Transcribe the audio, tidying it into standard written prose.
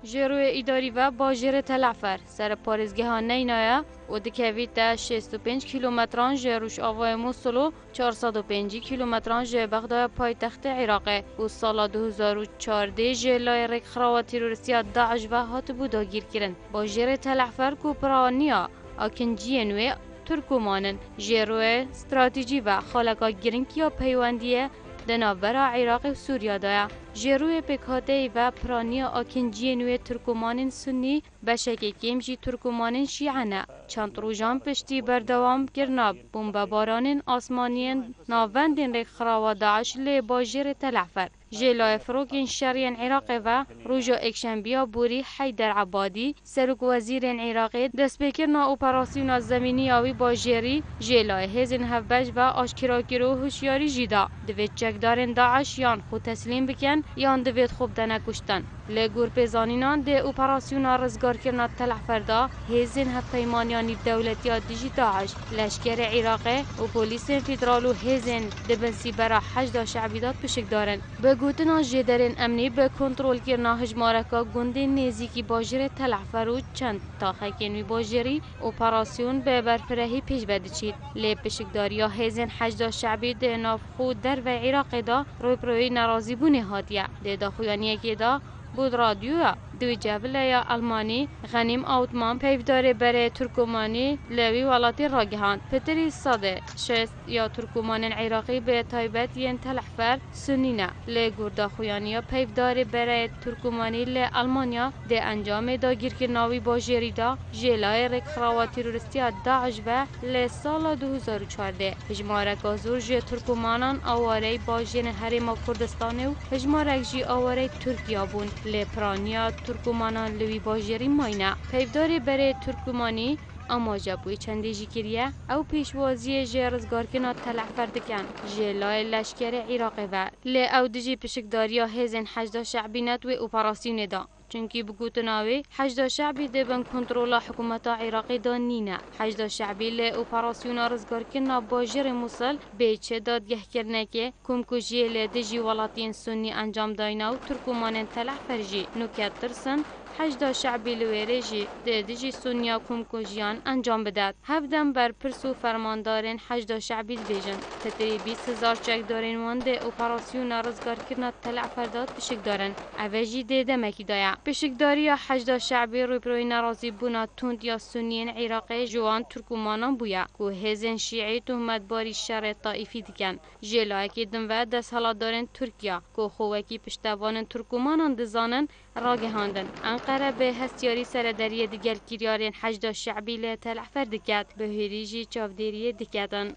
جروی اداری و باجر تلعفر سر پارزگاه نینایا و دکویت تا 65 کیلومتران جروش آوای موسولو 405 کیلومتران جه بغداد پایتخت عراق و سال 2014 جلای رک خراوات تروریستی داعش و هات بودا گیر کرن باجر تلعفر کوپرانیا آکنجی نوی ترکمانن جروی استراتژی و خالقا گرینکیا پیوندیه دنابرا عراق و سوریا دایا جروی پکاته و پرانیا آکنجی نوی ترکمان سنی بشک کمجی ترکمان شیعانه چند روزان پشتی بردوام کرنا بمباران آسمانیان ناوندین رک خراوا داعش لی باجر تلعفر جلای فروکین شریان عراق و روژا اکشنبیا بوری حیدر عبادی سرک وزیر عراق دست بکرنا اپراسیون زمینی آوی باجری جلای هزین هفبش و آشکراکیرو هوشیاری جیدا دوید چکدارن داعش یان خود تسلیم بکن یان دوید خوب دنکشتن لگور پیزانینان ده اپراسیون رزگار کرنا تلعفردا هزین هفپیمانیانی دولتی دیجی داعش لشکر عراق و پولیس فدرال و هزین دبنسی برا 8 شعبیدات بشک دارن گوتنا جدرین امنی به کنترل کرنا هجمارکا گنده نزیکی باجر تلعفر و چند تاخکین باجری اپراسیون به برفرهی پیش بدچید لی پشکداریا هزین 8 شعبی ده نافخو در و عراق دا روی نرازی بونه هاتیه ده داخویانیه که دا بود رادیویا دوی جبلیا آلمانی غنیم آوتمان پیفدار بره ترکمانی لوی ولاتی راگهان پتری صاده شست یا ترکمان عراقی به تایبت ین تلعفر سنینا لگوردا خویانیا پیفدار بره ترکمانی ل آلمانیا ده انجام داگیر که ناوی باجری دا جلای رک خراوات تروریستی داعش و ل سال 2014 هجمارک آزور جه ترکمانان آواره باجین حریم کردستان و هجمارک جی آواره ترکیا بون ل پرانیا ترکمانان لوی باجری ماینه پیفداری بره ترکمانی اما جبوی چندی جیکریه او پیشوازی جرزگار کنا تلعفر دکن جلای لشکر عراق و لی او دجی پشکداریا هزین 8 شعبینت و اپراسیون دا چونکی بگوتناوی 8 شعبی دبن کنترولا حکومت عراقی دا نینه 8 شعبی لی اپراسیون رزگار کنا باجر موصل بیچه دادگه کرنه که کمکوشی لی دجی ولاتین سنی انجام داینا و ترکمان تلعفر جی نوکت ترسن 8 شعبی لویرجی دیجی سونیا کمکوژیان انجام بداد. هفدم بر پرسو فرماندارن 8 شعبی بیجن. تدری 20,000 چکدارن وند اپراسیون رزگار کردن تلعفر داد بشک دارن. اوجی دیده مکی دایا. بشکداری 8 شعبی روی بروی نرازی بنا تند یا سنیین عراقی جوان ترکمانان بویا. کو هزن شیعی تهمت باری شر طائفی دیکن. جلوی که دم و دست حالا دارن ترکیه. کو خوکی پشتوان ترکمانان دزانن راگهاندن. انقره به هستیاری سردری دیگر کریارین 8 شعبی ل تلعفر دکت به هریجی چاودیری دکتن.